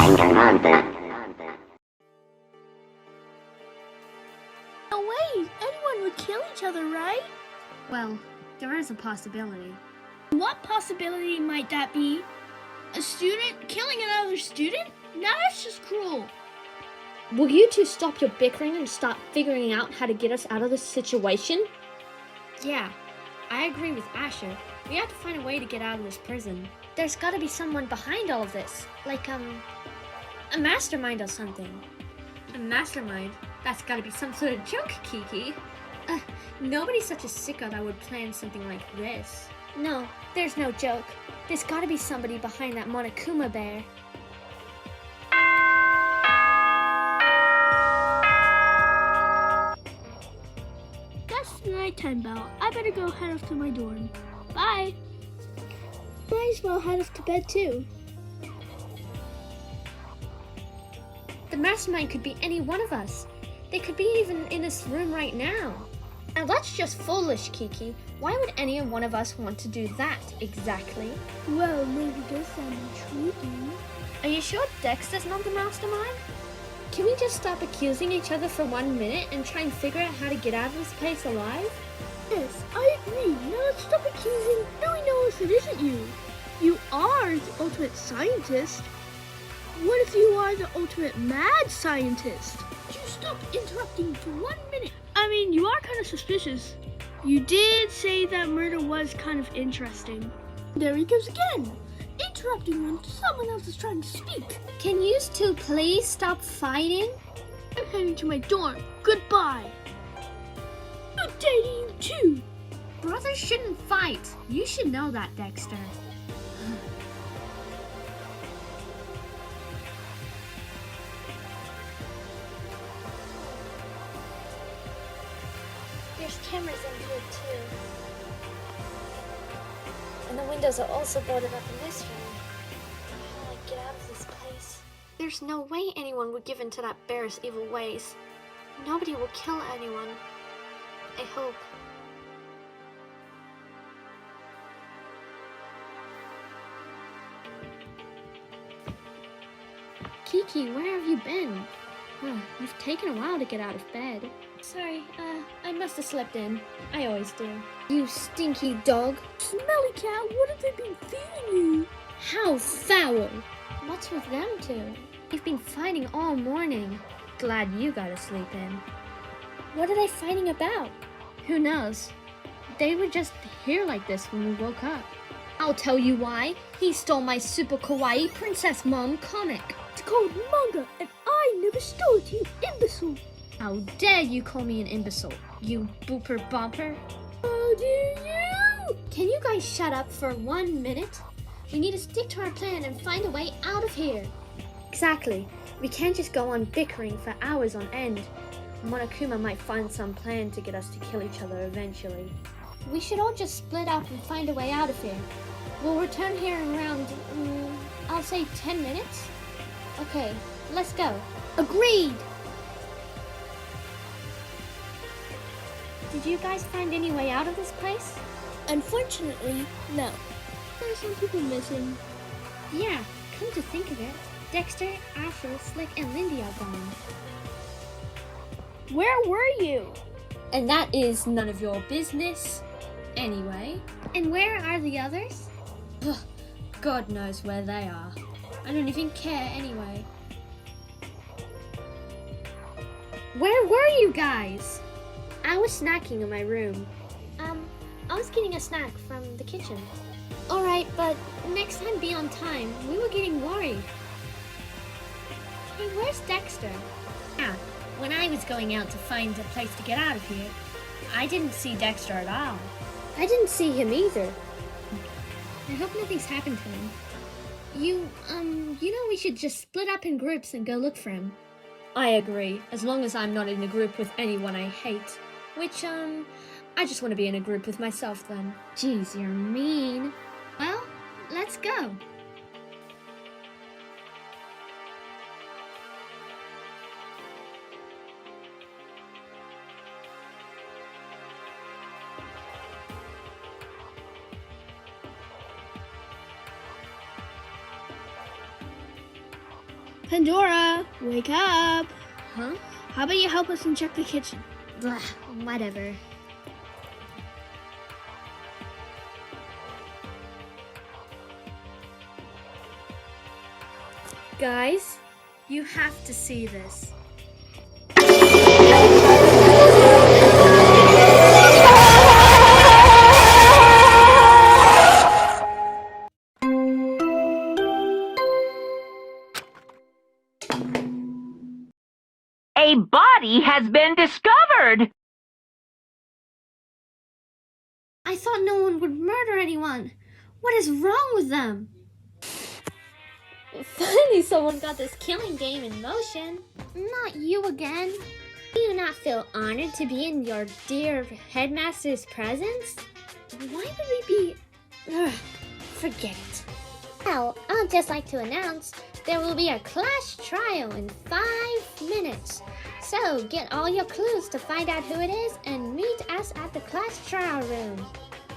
No way! Anyone would kill each other, right? Well, there is a possibility. What possibility might that be? A student killing another student? Now that's just cruel. Will you two stop your bickering and start figuring out how to get us out of this situation? Yeah, I agree with Asher. We have to find a way to get out of this prison. There's gotta be someone behind all of this. Like, a mastermind or something. A mastermind? That's gotta be some sort of joke, Kiki. Nobody's such a sicko that would plan something like this. No, there's no joke. There's gotta be somebody behind that Monokuma bear. That's the nighttime bell. I better go head off to my dorm. Bye. Might as well head off to bed too. The mastermind could be any one of us. They could be even in this room right now. Now that's just foolish, Kiki. Why would any one of us want to do that exactly? Well, maybe it does sound intriguing. Are you sure Dexter's not the mastermind? Can we just stop accusing each other for 1 minute and try and figure out how to get out of this place alive? Yes, I agree. Now let's stop accusing. Now we know if it isn't you. You are the ultimate scientist. What if you are the ultimate mad scientist? Could you stop interrupting for 1 minute? I mean, you are kind of suspicious. You did say that murder was kind of interesting. There he goes again, interrupting when someone else is trying to speak. Can you two please stop fighting? I'm heading to my dorm. Goodbye. Good day to you too. Brothers shouldn't fight. You should know that, Dexter. There's cameras in here too. And the windows are also boarded up in this room. How do I get out of this place? There's no way anyone would give in to that bear's evil ways. Nobody will kill anyone. I hope. Kiki, where have you been? You've taken a while to get out of bed. Sorry, I must have slept in. I always do. You stinky dog. Smelly cat, what have they been feeding you? How foul! What's with them two? They've been fighting all morning. Glad you got to sleep in. What are they fighting about? Who knows? They were just here like this when we woke up. I'll tell you why. He stole my super kawaii Princess Mom comic. It's called manga, and I never stole it, you imbecile. How dare you call me an imbecile, you booper bumper? How dare you? Can you guys shut up for 1 minute? We need to stick to our plan and find a way out of here. Exactly. We can't just go on bickering for hours on end. Monokuma might find some plan to get us to kill each other eventually. We should all just split up and find a way out of here. We'll return here in around, I'll say 10 minutes? Okay, let's go. Agreed! Did you guys find any way out of this place? Unfortunately, no. There's some people missing. Yeah, come to think of it, Dexter, Asher, Slick, and Lindy are gone. Where were you? And that is none of your business. Anyway. And where are the others? Ugh, God knows where they are. I don't even care anyway. Where were you guys? I was snacking in my room. I was getting a snack from the kitchen. Alright, but next time be on time. We were getting worried. Hey, where's Dexter? Yeah, when I was going out to find a place to get out of here, I didn't see Dexter at all. I didn't see him either. I hope nothing's happened to him. You know we should just split up in groups and go look for him. I agree, as long as I'm not in a group with anyone I hate. Which, I just want to be in a group with myself then. Jeez, you're mean. Well, let's go. Pandora, wake up. Huh? How about you help us and check the kitchen? Blah, whatever. Guys, you have to see this. A body has been discovered! I thought no one would murder anyone. What is wrong with them? Finally someone got this killing game in motion. Not you again. Do you not feel honored to be in your dear headmaster's presence? Why would we be... Ugh, forget it. Well, I'd just like to announce there will be a class trial in 5 minutes. So get all your clues to find out who it is and meet us at the class trial room.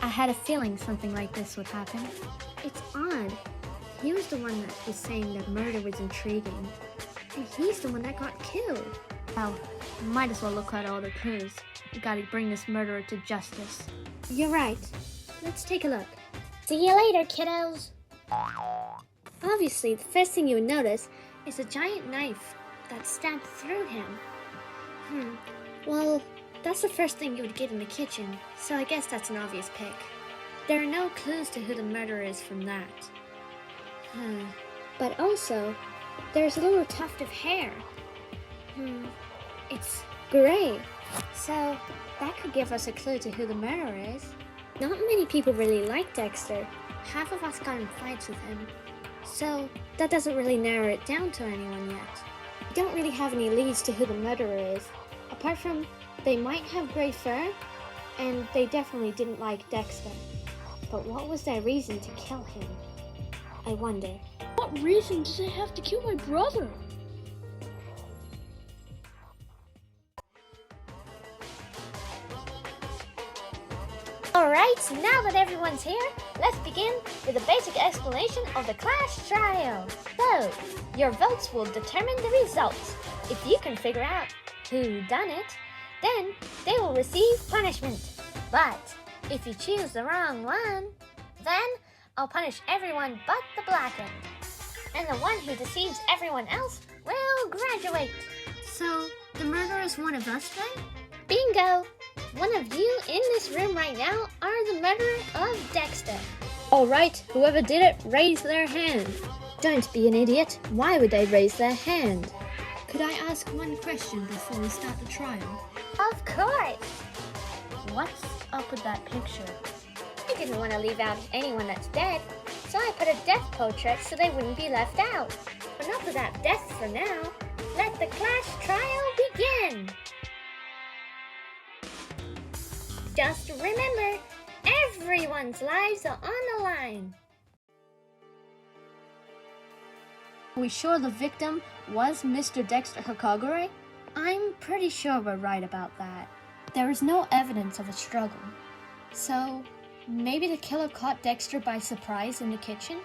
I had a feeling something like this would happen. It's odd. He was the one that was saying that murder was intriguing. And he's the one that got killed. Well, might as well look at all the clues. We gotta bring this murderer to justice. You're right. Let's take a look. See you later, kiddos. Obviously, the first thing you would notice is a giant knife that stabbed through him. Well, that's the first thing you would get in the kitchen, so I guess that's an obvious pick. There are no clues to who the murderer is from that. But also, there's a little tuft of hair. It's gray. So, that could give us a clue to who the murderer is. Not many people really like Dexter. Half of us got in fights with him. So, that doesn't really narrow it down to anyone yet. We don't really have any leads to who the murderer is. Apart from, they might have gray fur, and they definitely didn't like Dexter. But what was their reason to kill him? I wonder. What reason did they have to kill my brother? Alright, now that everyone's here, let's begin with a basic explanation of the class trial. So, your votes will determine the results. If you can figure out who done it, then they will receive punishment. But if you choose the wrong one, then I'll punish everyone but the blackened. And the one who deceives everyone else will graduate. So, the murderer is one of us then? Bingo! One of you in this room right now are the murderer of Dexter. Alright, whoever did it, raise their hand. Don't be an idiot. Why would they raise their hand? Could I ask one question before we start the trial? Of course! What's up with that picture? I didn't want to leave out anyone that's dead, so I put a death portrait so they wouldn't be left out. But enough of that death for now. Let the class trial begin! Just remember, everyone's lives are on the line. Are we sure the victim was Mr. Dexter Hokagure? I'm pretty sure we're right about that. There is no evidence of a struggle. So, maybe the killer caught Dexter by surprise in the kitchen?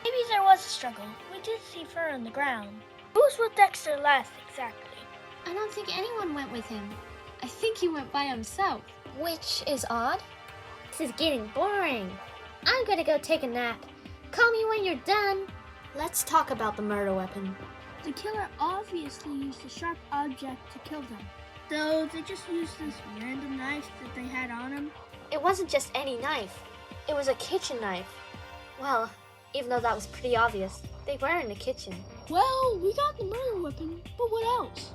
Maybe there was a struggle. We did see fur on the ground. Who was with Dexter last, exactly? I don't think anyone went with him. I think he went by himself. Which is odd. This is getting boring. I'm gonna go take a nap. Call me when you're done. Let's talk about the murder weapon. The killer obviously used a sharp object to kill them. So they just used this random knife that they had on them? It wasn't just any knife. It was a kitchen knife. Well, even though that was pretty obvious, they were in the kitchen. Well, we got the murder weapon, but what else?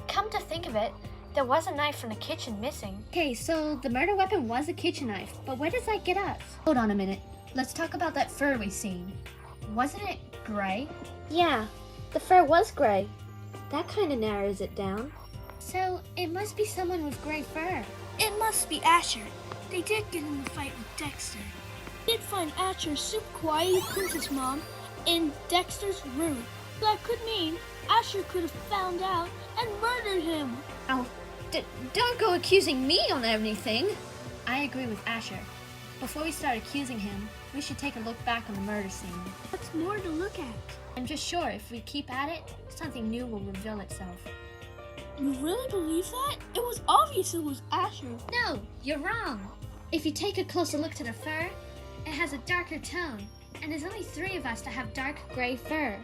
Come to think of it, there was a knife from the kitchen missing. Okay, so the murder weapon was a kitchen knife, but where does that get us? Hold on a minute. Let's talk about that fur we seen. Wasn't it gray? Yeah, the fur was gray. That kind of narrows it down. So it must be someone with gray fur. It must be Asher. They did get in the fight with Dexter. We did find Asher's super kawaii princess mom in Dexter's room. That could mean Asher could have found out and murdered him. Oh, don't go accusing me on anything. I agree with Asher. before we start accusing him, we should take a look back on the murder scene. What's more to look at? I'm just sure if we keep at it, something new will reveal itself. You really believe that? It was obvious it was Asher. No, you're wrong. If you take a closer look to the fur, it has a darker tone, and there's only 3 of us that have dark gray fur.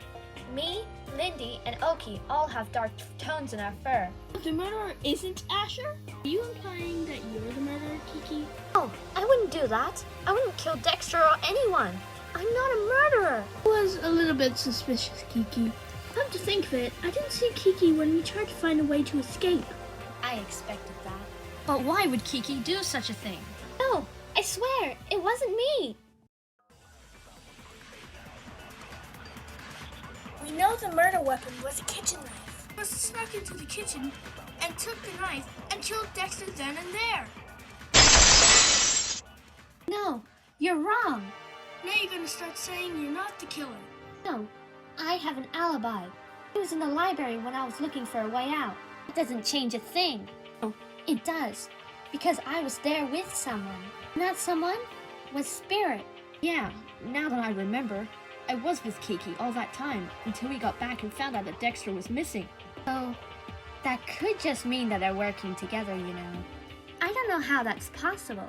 Me, Lindy, and Oki all have dark tones in our fur. But the murderer isn't Asher? Are you implying that you're the murderer, Kiki? Oh, I wouldn't do that. I wouldn't kill Dexter or anyone. I'm not a murderer. I was a little bit suspicious, Kiki. Come to think of it, I didn't see Kiki when we tried to find a way to escape. I expected that. But why would Kiki do such a thing? No, I swear, it wasn't me. We know the murder weapon was a kitchen knife. He snuck into the kitchen and took the knife and killed Dexter then and there. No, you're wrong. Now you're gonna start saying you're not the killer. No, I have an alibi. I was in the library when I was looking for a way out. It doesn't change a thing. Oh, it does, because I was there with someone. And that someone was Spirit. Yeah, now that I remember, I was with Kiki all that time until we got back and found out that Dexter was missing. So, that could just mean that they're working together, you know. I don't know how that's possible.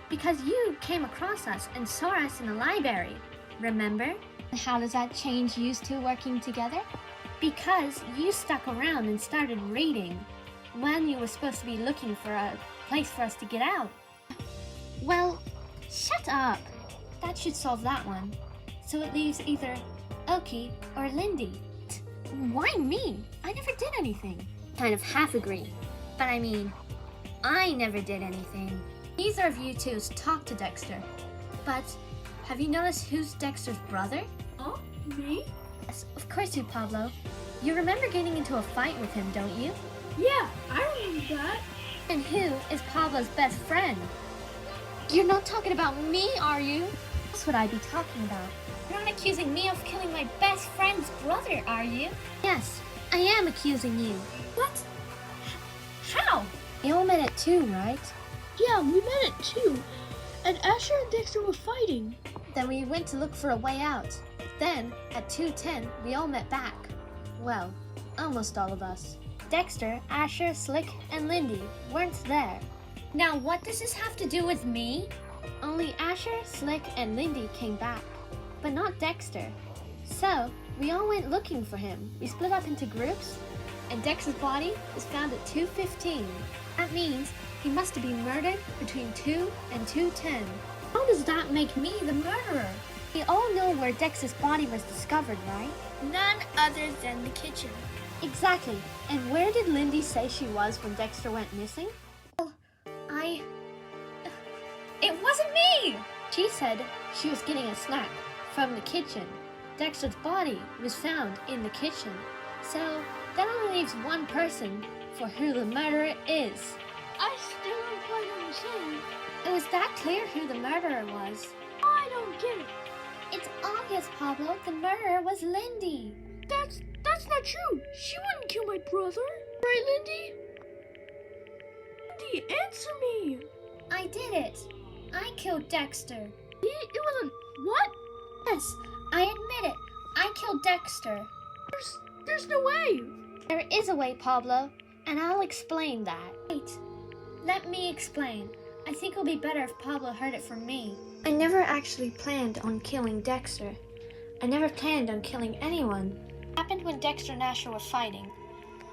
Because you came across us and saw us in the library, remember? And how does that change you two working together? Because you stuck around and started reading when you were supposed to be looking for a place for us to get out. Well, shut up. That should solve that one. So it leaves either Oki or Lindy. Why me? I never did anything. Kind of half agree. But I mean, I never did anything. Neither of you two talked to Dexter. But have you noticed who's Dexter's brother? Oh, me? Yes, of course you, Pablo. You remember getting into a fight with him, don't you? Yeah, I remember that. And who is Pablo's best friend? You're not talking about me, are you? That's what I'd be talking about. You're not accusing me of killing my best friend's brother, are you? Yes, I am accusing you. What? How? You all met at 2, right? Yeah, we met at 2. And Asher and Dexter were fighting. Then we went to look for a way out. Then, at 2:10, we all met back. Well, almost all of us. Dexter, Asher, Slick, and Lindy weren't there. Now, what does this have to do with me? Only Asher, Slick, and Lindy came back, but not Dexter. So, we all went looking for him. We split up into groups, and Dexter's body was found at 2:15. That means he must have been murdered between 2 and 2:10. How does that make me the murderer? We all know where Dexter's body was discovered, right? None other than the kitchen. Exactly. And where did Lindy say she was when Dexter went missing? Well, It wasn't me! She said she was getting a snack from the kitchen. Dexter's body was found in the kitchen. So, that only leaves one person for who the murderer is. I still don't quite understand. It was that clear who the murderer was. I don't get it. It's obvious, Pablo. The murderer was Lindy. That's not true. She wouldn't kill my brother. Right, Lindy? Lindy, answer me. I did it. I killed Dexter. It wasn't... What? Yes, I admit it. I killed Dexter. There's no way. There is a way, Pablo, and I'll explain that. Wait, let me explain. I think it'll be better if Pablo heard it from me. I never actually planned on killing Dexter. I never planned on killing anyone. It happened when Dexter and Asher were fighting,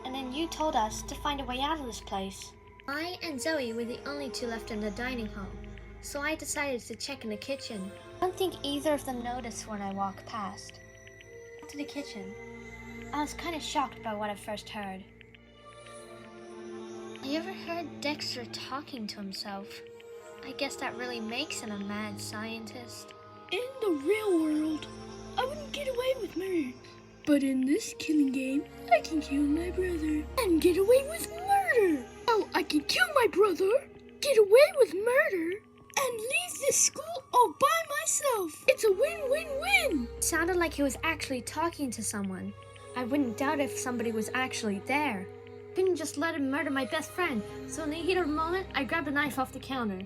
and then you told us to find a way out of this place. I and Zoe were the only 2 left in the dining hall, so I decided to check in the kitchen. I don't think either of them noticed when I walked past. To the kitchen. I was kind of shocked by what I first heard. You ever heard Dexter talking to himself? I guess that really makes him a mad scientist. In the real world, I wouldn't get away with murder. But in this killing game, I can kill my brother and get away with murder. Now I can kill my brother, get away with murder, and leave this school all by myself. It's a win-win-win. It sounded like he was actually talking to someone. I wouldn't doubt if somebody was actually there. Couldn't just let him murder my best friend, so in the heat of the moment, I grabbed a knife off the counter.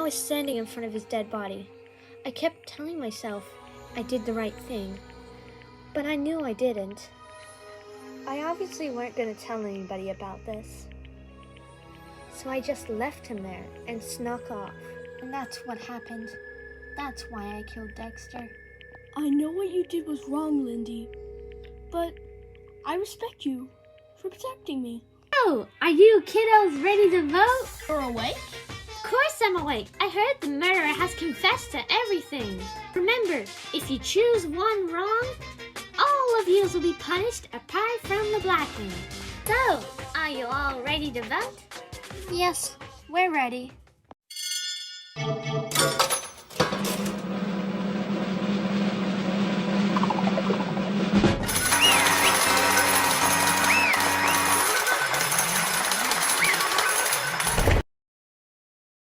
was standing in front of his dead body. I kept telling myself I did the right thing, but I knew I didn't. I obviously weren't going to tell anybody about this. So I just left him there and snuck off. And that's what happened. That's why I killed Dexter. I know what you did was wrong, Lindy, but I respect you for protecting me. Oh, are you kiddos ready to vote? You're awake? Of course I'm awake. I heard the murderer has confessed to everything. Remember, if you choose one wrong, all of you will be punished apart from the blackened. So, are you all ready to vote? Yes, we're ready.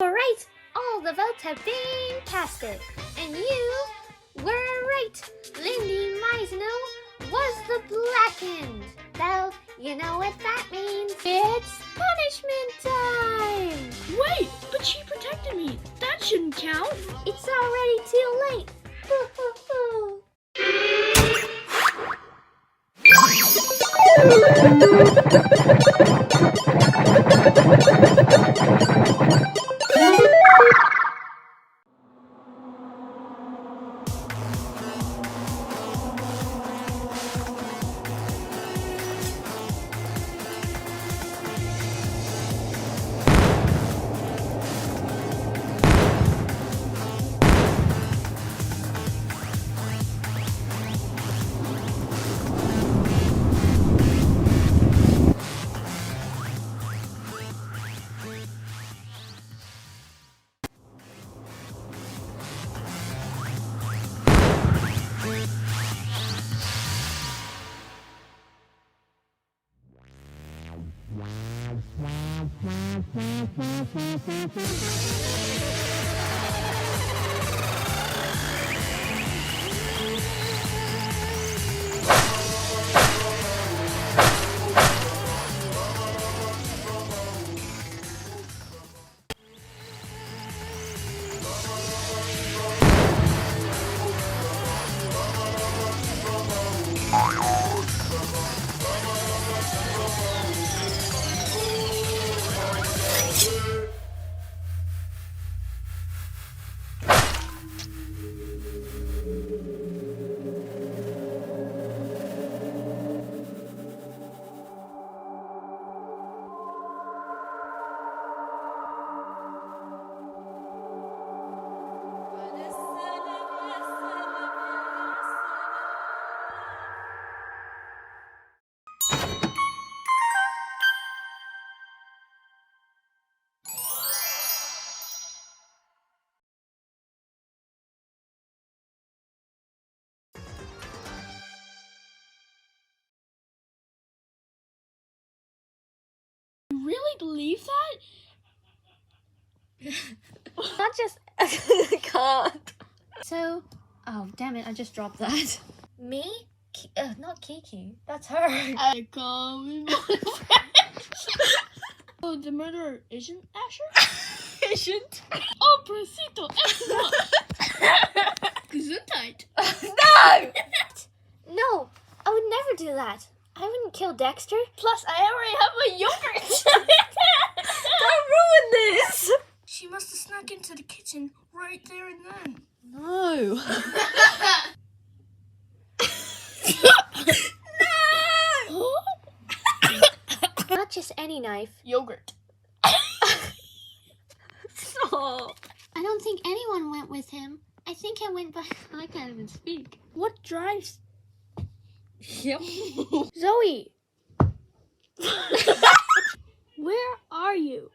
Alright, all the votes have been casted. And you were right. Lindy Meisner was the blackened. So, you know what that means. It's punishment time! Wait, but she protected me. That shouldn't count. It's already too late. You really believe that? Not just can't. So, oh damn it, I just dropped that. Me? Not Kiki. That's her. I call me my friend. Oh, the murderer isn't Asher? Isn't? Oh, Prosito, Gesundheit. No! No, I would never do that. I wouldn't kill Dexter. Plus, I already have my yogurt. Don't ruin this! She must have snuck into the kitchen right there and then. No. Not just any knife. Yogurt. Stop. I don't think anyone went with him. I think I went by. I can't even speak. What drives? Yep. Zoe! Where are you?